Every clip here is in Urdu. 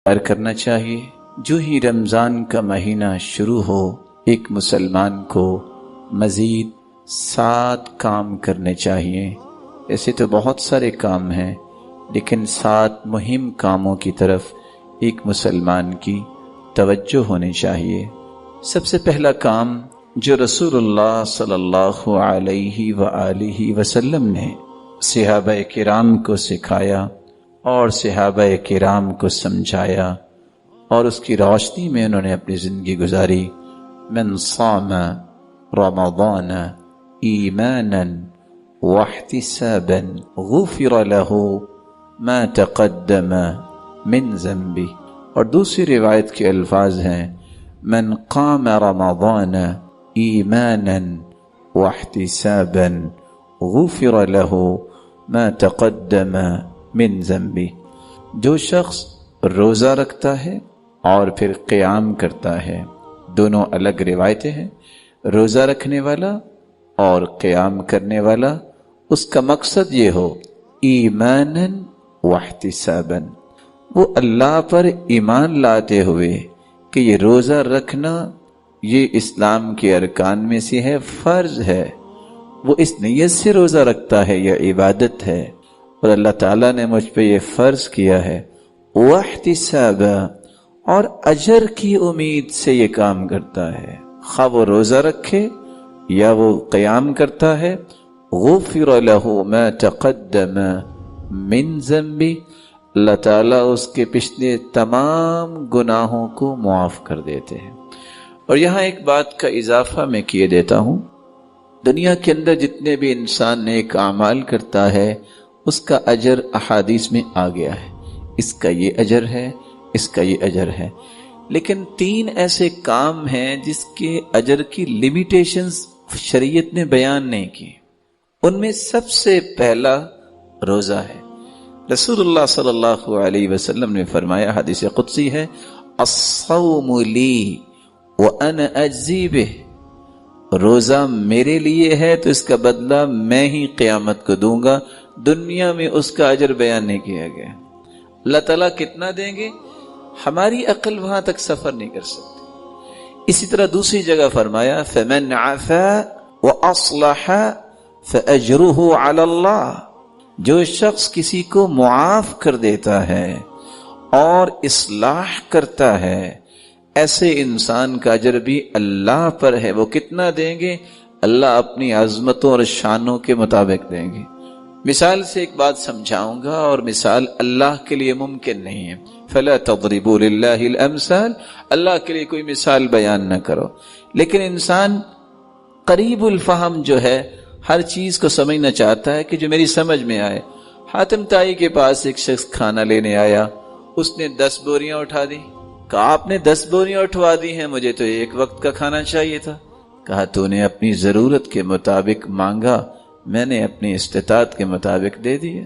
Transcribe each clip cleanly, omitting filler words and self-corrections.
اختیار کرنا چاہیے۔ جو ہی رمضان کا مہینہ شروع ہو، ایک مسلمان کو مزید 7 کام کرنے چاہیے۔ ایسے تو بہت سارے کام ہیں، لیکن 7 مہم کاموں کی طرف ایک مسلمان کی توجہ ہونی چاہیے۔ سب سے پہلا کام جو رسول اللہ صلی اللہ علیہ وآلہ وسلم نے صحابہ کرام کو سکھایا اور صحابہ کرام کو سمجھایا اور اس کی روشنی میں انہوں نے اپنی زندگی گزاری، من صام رمضان ایمانا واحتسابا غفر له ما تقدم من ذنبه، اور دوسری روایت کے الفاظ ہیں من قام رمضان ایمانا واحتسابا غفر له ما تقدم من ذنبه۔ جو شخص روزہ رکھتا ہے اور پھر قیام کرتا ہے، دونوں الگ روایتیں ہیں، روزہ رکھنے والا اور قیام کرنے والا، اس کا مقصد یہ ہو ایمانا واحتسابا، وہ اللہ پر ایمان لاتے ہوئے کہ یہ روزہ رکھنا یہ اسلام کے ارکان میں سے ہے، فرض ہے، وہ اس نیت سے روزہ رکھتا ہے، یہ عبادت ہے اور اللہ تعالیٰ نے مجھ پہ یہ فرض کیا ہے، واحتسابا، اور اجر کی امید سے یہ کام کرتا ہے، خواہ وہ روزہ رکھے یا وہ قیام کرتا ہے، غفر له ما تقدم من ذنبه، اللہ تعالیٰ اس کے پچھلے تمام گناہوں کو معاف کر دیتے ہیں۔ اور یہاں ایک بات کا اضافہ میں کیے دیتا ہوں، دنیا کے اندر جتنے بھی انسان نیک اعمال کرتا ہے اس کا اجر احادیث میں آ گیا ہے، اس کا یہ اجر ہے، اس کا یہ اجر ہے، لیکن 3 ایسے کام ہیں جس کے اجر کی لیمیٹیشنز شریعت نے بیان نہیں کی۔ ان میں سب سے پہلا روزہ ہے۔ رسول اللہ صلی اللہ علیہ وسلم نے فرمایا، حدیث قدسی ہے، الصوم لی وانا اجزی بہ، روزہ میرے لیے ہے تو اس کا بدلہ میں ہی قیامت کو دوں گا۔ دنیا میں اس کا اجر بیان نہیں کیا گیا۔ اللہ تعالیٰ کتنا دیں گے ہماری عقل وہاں تک سفر نہیں کر سکتی۔ اسی طرح دوسری جگہ فرمایا فمن عفا واصلح فاجرہ علی اللہ، جو شخص کسی کو معاف کر دیتا ہے اور اصلاح کرتا ہے، ایسے انسان کا اجر بھی اللہ پر ہے۔ وہ کتنا دیں گے؟ اللہ اپنی عظمتوں اور شانوں کے مطابق دیں گے۔ مثال سے ایک بات سمجھاؤں گا، اور مثال اللہ کے لیے ممکن نہیں ہے، فلا تضربوا للہ الامثال، اللہ کے لیے کوئی مثال بیان نہ کرو، لیکن انسان قریب الفہم جو ہے ہر چیز کو سمجھنا چاہتا ہے کہ جو میری سمجھ میں آئے۔ حاتم طائی کے پاس ایک شخص کھانا لینے آیا، اس نے 10 بوریاں اٹھا دی، کہا آپ نے 10 بوریاں اٹھوا دی ہیں، مجھے تو ایک وقت کا کھانا چاہیے تھا۔ کہا تو نے اپنی ضرورت کے مطابق مانگا، میں نے اپنی استطاعت کے مطابق دے دیا۔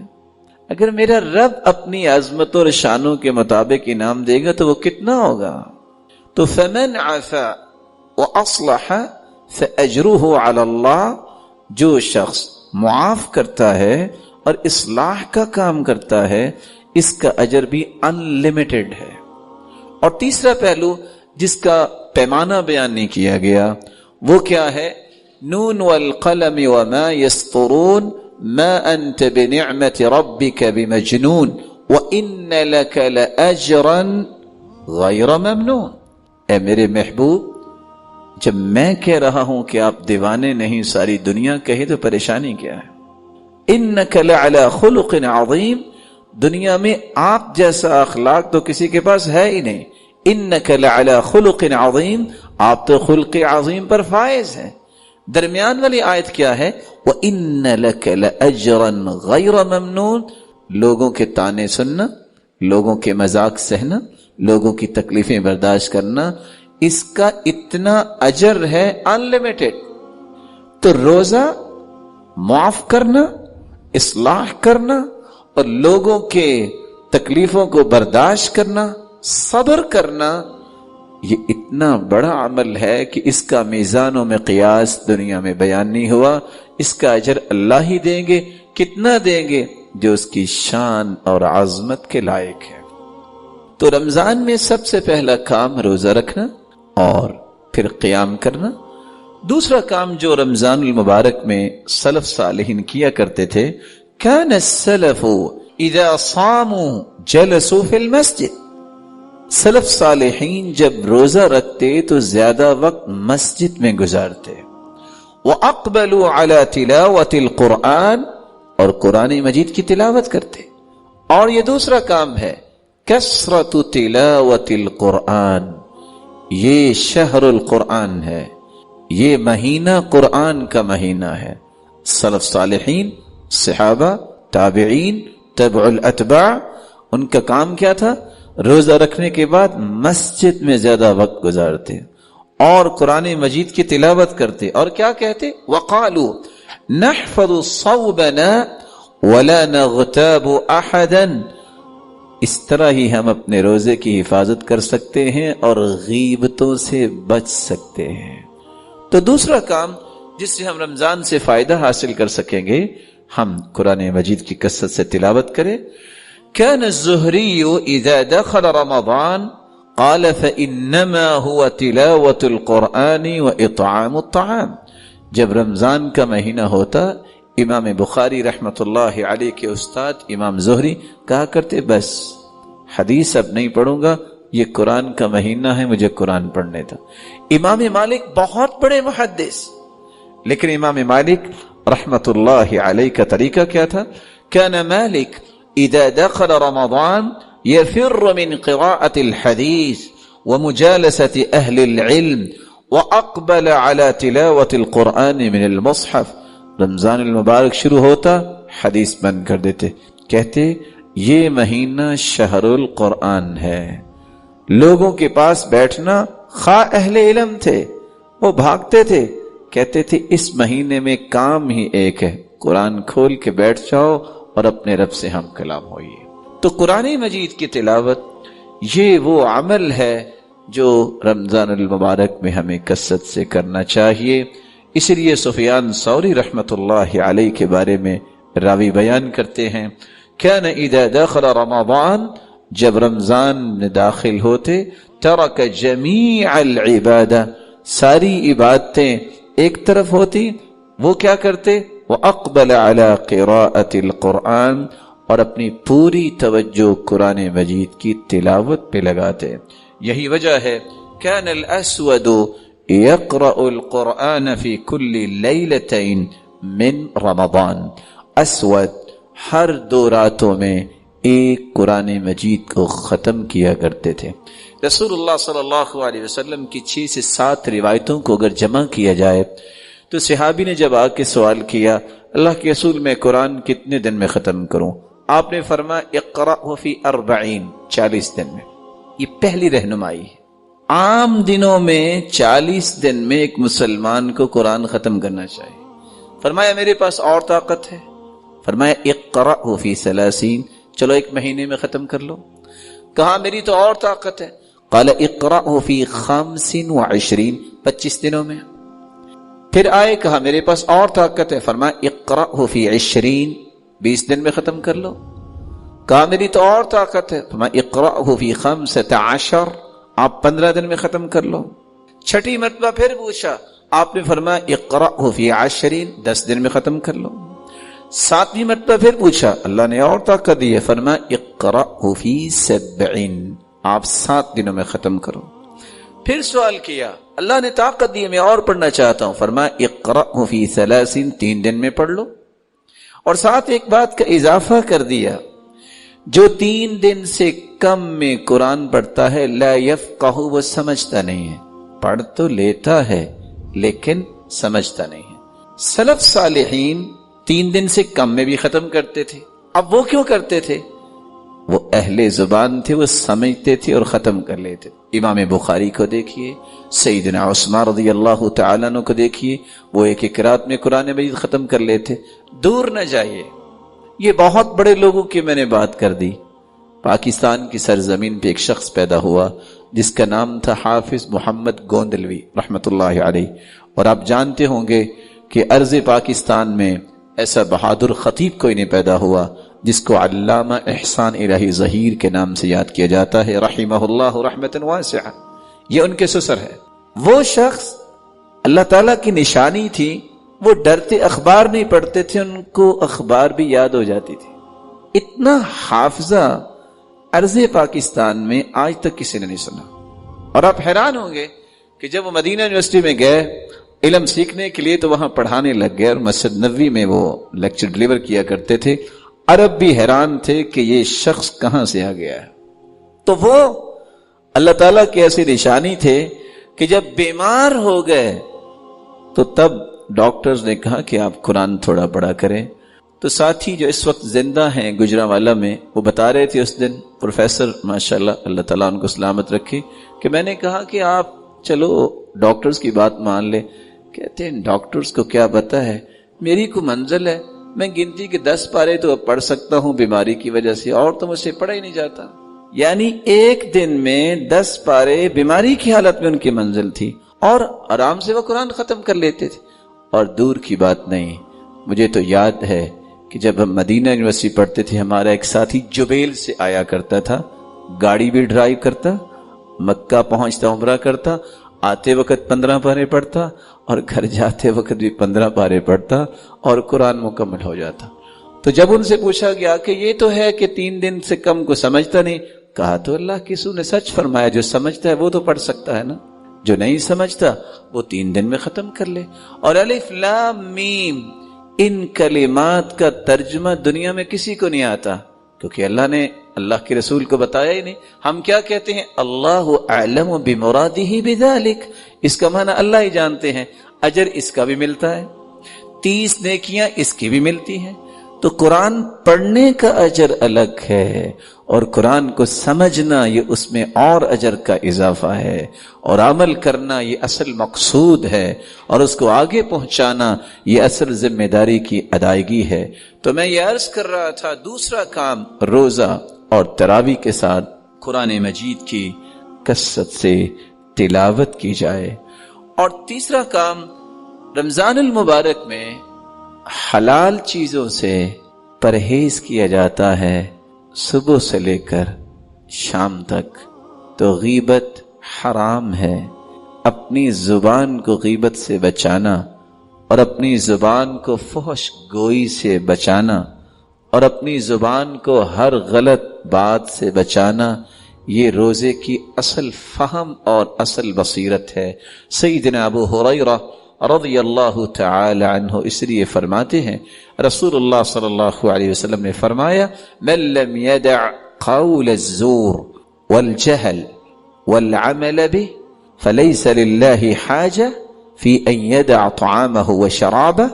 اگر میرا رب اپنی عظمت اور شانوں کے مطابق انعام دے گا تو وہ کتنا ہوگا؟ تو فمن عفا واصلح فاجرہ علی اللہ، جو شخص معاف کرتا ہے اور اصلاح کا کام کرتا ہے اس کا اجر بھی انلمیٹڈ ہے۔ اور تیسرا پہلو جس کا پیمانہ بیان نہیں کیا گیا وہ کیا ہے؟ نون والقلم وما يسطرون ما انت بنعمت ربك بمجنون وان لك لاجرا غیر ممنون۔ اے میرے محبوب، جب میں کہہ رہا ہوں کہ آپ دیوانے نہیں، ساری دنیا کہے تو پریشانی کیا ہے؟ انک لعلی خلق عظیم، دنیا میں آپ جیسا اخلاق تو کسی کے پاس ہے ہی نہیں۔ انک لعلی خلق عظیم، آپ تو خلق عظیم پر فائز ہیں۔ درمیان والی آیت کیا ہے؟ وَإِنَّ لَكَ لَأَجْرًا غَيْرَ مَمْنُونَ، لوگوں کے تانے سننا، لوگوں کے مذاق سہنا، لوگوں کی تکلیفیں برداشت کرنا، اس کا اتنا اجر ہے انلمیٹڈ۔ تو روزہ معاف کرنا، اصلاح کرنا اور لوگوں کے تکلیفوں کو برداشت کرنا، صبر کرنا، یہ اتنا بڑا عمل ہے کہ اس کا میزان و مقیاس دنیا میں بیان نہیں ہوا۔ اس کا اجر اللہ ہی دیں گے۔ کتنا دیں گے؟ جو اس کی شان اور عظمت کے لائق ہے۔ تو تو رمضان میں سب سے پہلا کام روزہ رکھنا اور پھر قیام کرنا. دوسرا کام جو رمضان المبارک میں سلف صالحین کیا کرتے تھے، کان السلف اذا صاموا جلسوا فی المسجد. سلف صالحین جب روزہ رکھتے تو زیادہ وقت مسجد میں گزارتے. وَأَقْبَلُوا عَلَى تِلَاوَةِ الْقُرْآنِ، اور قرآن مجید کی تلاوت کرتے. اور یہ دوسرا کام ہے کثرت تلاوت القرآن. یہ شہر القرآن ہے، یہ مہینہ قرآن کا مہینہ ہے. سلف صالحین، صحابہ، تابعین، تبع الاتباع، ان کا کام کیا تھا؟ روزہ رکھنے کے بعد مسجد میں زیادہ وقت گزارتے اور قرآن مجید کی تلاوت کرتے. اور کیا کہتے؟ وقالوا نحفظ صوبنا ولا نغتاب احدا. اس طرح ہی ہم اپنے روزے کی حفاظت کر سکتے ہیں اور غیبتوں سے بچ سکتے ہیں. تو دوسرا کام جس سے ہم رمضان سے فائدہ حاصل کر سکیں گے، ہم قرآن مجید کی کثرت سے تلاوت کریں. كان الزهري إذا دخل رمضان قال فإنما هو تلاوة القرآن وإطعام الطعام. جب رمضان کا مہینہ ہوتا، امام بخاری رحمت اللہ علیہ کے استاد امام زہری کہا کرتے بس حدیث اب نہیں پڑھوں گا، یہ قرآن کا مہینہ ہے، مجھے قرآن پڑھنے تھا. امام مالک بہت بڑے محدث، لیکن امام مالک رحمت اللہ علیہ کا طریقہ کیا تھا؟ كان مالک اذا دخل رمضان يفر من قراءة الحديث ومجالسة اهل العلم واقبل على تلاوة القرآن من المصحف. رمضان المبارک شروع ہوتا، حدیث بند کر دیتے، کہتے یہ مہینہ شہر القرآن ہے. لوگوں کے پاس بیٹھنا، خواہ اہل علم تھے وہ بھاگتے تھے، کہتے تھے اس مہینے میں کام ہی ایک ہے، قرآن کھول کے بیٹھ جاؤ اور اپنے رب سے ہم کلام ہوئیے. تو قرآن مجید کی تلاوت یہ وہ عمل ہے جو رمضان المبارک میں ہمیں کثرت سے کرنا چاہیے. اس لیے سفیان ثوری رحمت اللہ علیہ کے بارے میں راوی بیان کرتے ہیں، كان اذا دخل رمضان، جب رمضان میں داخل ہوتے، ترک جمیع العبادہ، ساری عبادتیں ایک طرف ہوتی، وہ کیا کرتے؟ وَأَقْبَلَ عَلَى قِرَاءَةِ الْقُرْآنِ، اور اپنی پوری توجہ قرآن مجید کی تلاوت پہ لگاتے. یہی وجہ ہے كَانَ الْأَسْوَدُ يَقْرَأُ الْقُرْآنَ فِي كُلِّ لَيْلَتَيْن مِّن رمضان. اسود ہر 2 راتوں میں ایک قرآن مجید کو ختم کیا کرتے تھے. رسول اللہ صلی اللہ علیہ وسلم کی 6 سے 7 روایتوں کو اگر جمع کیا جائے تو صحابی نے جب آ کے سوال کیا اللہ کے رسول میں قرآن کتنے دن میں ختم کروں؟ آپ نے فرمایا اقرأہ فی 40 دن میں. یہ پہلی رہنمائی ہے. عام دنوں میں 40 دن میں ایک مسلمان کو قرآن ختم کرنا چاہیے. فرمایا میرے پاس اور طاقت ہے، فرمایا اقرأہ فی 30، چلو 1 مہینے میں ختم کر لو. کہا میری تو اور طاقت ہے، قال اقرأہ فی 25، 25 دنوں میں. پھر آئے، کہا میرے پاس اور طاقت ہے، فرمایا اقرأہ فی 20 دن میں ختم کر لو. کہا میری تو اور طاقت ہے، فرمایا اقرأہ فی 15، آپ 15 دن میں ختم کر لو. چھٹی مرتبہ پھر پوچھا، آپ نے فرمایا اقرأہ فی 10 دن میں ختم کر لو. 7ویں مرتبہ پھر پوچھا، اللہ نے اور طاقت دی ہے، فرمایا اقرأہ فی 70، آپ 7 دنوں میں ختم کرو. پھر سوال کیا، اللہ نے طاقت دی ہے، میں اور پڑھنا چاہتا ہوں، فرمایا اقرأہ فی 30، 3 دن میں پڑھ لو. اور ساتھ ایک بات کا اضافہ کر دیا، جو 3 دن سے کم میں قرآن پڑھتا ہے لا یفقہ، وہ سمجھتا نہیں ہے. پڑھ تو لیتا ہے لیکن سمجھتا نہیں ہے. سلف صالحین 3 دن سے کم میں بھی ختم کرتے تھے. اب وہ کیوں کرتے تھے؟ وہ اہل زبان تھے، وہ سمجھتے تھے اور ختم کر لیتے. امام بخاری کو دیکھیے، سیدنا عثمان رضی اللہ تعالیٰ عنہ کو دیکھیے، وہ ایک رات میں قرآن مجید ختم کر لیتے. دور نہ جائیے، یہ بہت بڑے لوگوں کی میں نے بات کر دی. پاکستان کی سرزمین پہ ایک شخص پیدا ہوا جس کا نام تھا حافظ محمد گوندلوی رحمت اللہ علیہ. اور آپ جانتے ہوں گے کہ ارض پاکستان میں ایسا بہادر خطیب کوئی نہیں پیدا ہوا جس کو علامہ احسان الہی ظہیر کے نام سے یاد کیا جاتا ہے رحمہ اللہ رحمۃ واسعہ، یہ ان کے سسر ہے۔ وہ شخص اللہ تعالیٰ کی نشانی تھی، وہ ڈرتے اخبار نہیں پڑھتے تھے، ان کو اخبار بھی یاد ہو جاتی تھی۔ اتنا حافظہ ارض پاکستان میں آج تک کسی نے نہیں سنا۔ اور آپ حیران ہوں گے کہ جب وہ مدینہ یونیورسٹی میں گئے علم سیکھنے کے لیے تو وہاں پڑھانے لگ گئے، اور مسجد نبوی میں وہ لیکچر ڈلیور کیا کرتے تھے۔ عرب بھی حیران تھے کہ یہ شخص کہاں سے آ گیا ہے۔ تو وہ اللہ تعالیٰ کی ایسی نشانی تھے کہ جب بیمار ہو گئے تو تب ڈاکٹرز نے کہا کہ آپ قرآن تھوڑا پڑھا کریں۔ تو ساتھی جو اس وقت زندہ ہیں گجرانوالہ میں، وہ بتا رہے تھے اس دن، پروفیسر ماشاءاللہ اللہ تعالیٰ ان کو سلامت رکھے، کہ میں نے کہا کہ آپ چلو ڈاکٹرز کی بات مان لے۔ کہتے ہیں ڈاکٹرز کو کیا پتا ہے، میری کو منزل ہے، میں گنتی کے 10 پارے تو پڑھ سکتا ہوں بیماری کی وجہ سے، اور تو مجھ سے پڑھا ہی نہیں جاتا۔ یعنی ایک دن میں 10 پارے بیماری کی حالت میں ان کی منزل تھی، اور آرام سے وہ قرآن ختم کر لیتے تھے۔ اور دور کی بات نہیں، مجھے تو یاد ہے کہ جب ہم مدینہ یونیورسٹی پڑھتے تھے، ہمارا ایک ساتھی جبیل سے آیا کرتا تھا، گاڑی بھی ڈرائیو کرتا، مکہ پہنچتا عمرہ کرتا، آتے وقت 15 پارے پڑھتا، اور گھر جاتے وقت بھی 15 پارے پڑھتا، اور قرآن مکمل ہو جاتا۔ تو جب ان سے پوچھا گیا کہ یہ تو ہے کہ 3 دن سے کم کو سمجھتا نہیں، کہا تو اللہ کی رسول نے سچ فرمایا، جو سمجھتا ہے وہ تو پڑھ سکتا ہے نا، جو نہیں سمجھتا وہ 3 دن میں ختم کر لے۔ اور الف لام میم، ان کلمات کا ترجمہ دنیا میں کسی کو نہیں آتا، کیونکہ اللہ نے اللہ کے رسول کو بتایا ہی نہیں۔ ہم کیا کہتے ہیں، اللہ اعلم بمرادہ بذلک، اس کا معنی اللہ ہی جانتے ہیں، اجر اس کا بھی ملتا ہے، 30 نیکیاں اس کی بھی ملتی ہیں۔ تو قرآن پڑھنے کا اجر الگ ہے، اور قرآن کو سمجھنا یہ اس میں اور اجر کا اضافہ ہے، اور عمل کرنا یہ اصل مقصود ہے، اور اس کو آگے پہنچانا یہ اصل ذمہ داری کی ادائیگی ہے۔ تو میں یہ عرض کر رہا تھا، دوسرا کام روزہ اور تراویح کے ساتھ قرآن مجید کی کثرت سے تلاوت کی جائے۔ اور تیسرا کام، رمضان المبارک میں حلال چیزوں سے پرہیز کیا جاتا ہے صبح سے لے کر شام تک۔ تو غیبت حرام ہے، اپنی زبان کو غیبت سے بچانا، اور اپنی زبان کو فحش گوئی سے بچانا، اور اپنی زبان کو ہر غلط بات سے بچانا، یہ روزے کی اصل فہم اور اصل بصیرت ہے۔ سیدنا ابو ہریرہ رضی اللہ تعالی عنہ اس لیے فرماتے ہیں، رسول اللہ صلی اللہ علیہ وسلم نے فرمایا، من لم يدع قول الزور والجهل والعمل به فليس لله حاجة في ان يدع طعامه وشرابه۔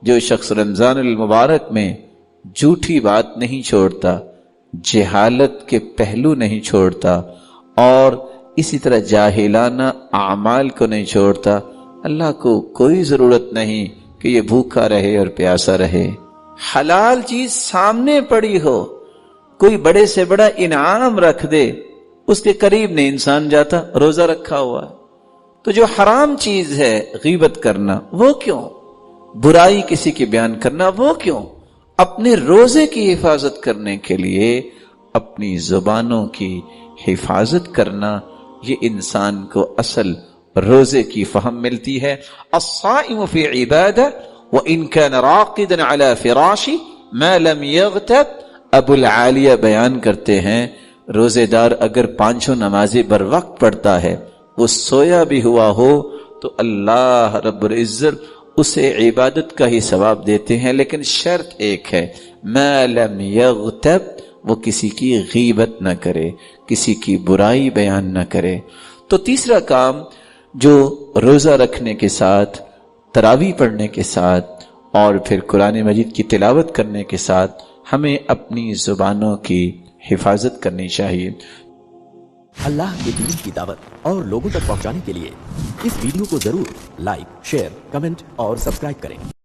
جو شخص رمضان المبارک میں جھوٹی بات نہیں چھوڑتا، جہالت کے پہلو نہیں چھوڑتا، اور اسی طرح جاہلانہ اعمال کو نہیں چھوڑتا، اللہ کو کوئی ضرورت نہیں کہ یہ بھوکا رہے اور پیاسا رہے۔ حلال چیز سامنے پڑی ہو، کوئی بڑے سے بڑا انعام رکھ دے، اس کے قریب نہیں انسان جاتا، روزہ رکھا ہوا ہے۔ تو جو حرام چیز ہے غیبت کرنا، وہ کیوں؟ برائی کسی کی بیان کرنا، وہ کیوں؟ اپنے روزے کی حفاظت کرنے کے لیے اپنی زبانوں کی حفاظت کرنا، یہ انسان کو اصل روزے کی فہم ملتی ہے۔ الصائم فی عبادہ وان کان راقدا علی فراشی ما لم یغتب۔ ابو العالیہ بیان کرتے ہیں، روزے دار اگر 5 نمازیں بر وقت پڑھتا ہے، وہ سویا بھی ہوا ہو تو اللہ رب العزت اسے عبادت کا ہی ثواب دیتے ہیں، لیکن شرط ایک ہے، ما لم یغتب، وہ کسی کی غیبت نہ کرے، کسی کی برائی بیان نہ کرے۔ تو تیسرا کام جو روزہ رکھنے کے ساتھ، تراویح پڑھنے کے ساتھ، اور پھر قرآن مجید کی تلاوت کرنے کے ساتھ ہمیں اپنی زبانوں کی حفاظت کرنی چاہیے۔ اللہ کے دین کی دعوت اور لوگوں تک پہنچانے کے لیے اس ویڈیو کو ضرور لائک، شیئر، کمنٹ اور سبسکرائب کریں۔